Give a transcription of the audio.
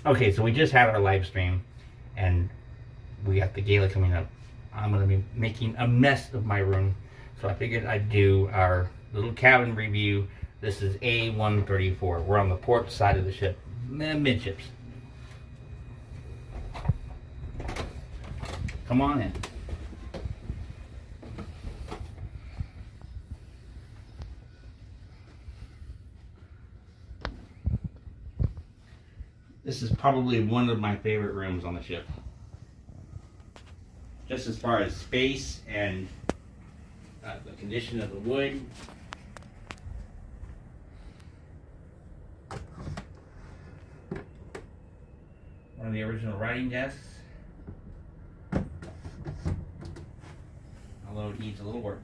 Okay, so we just had our live stream, and we got the gala coming up. I'm going to be making a mess of my room, so I figured I'd do our little cabin review. This is A134. We're on the port side of the ship, midships. Come on in. This is probably one of my favorite rooms on the ship. Just as far as space and the condition of the wood. One of the original writing desks. Although it needs a little work.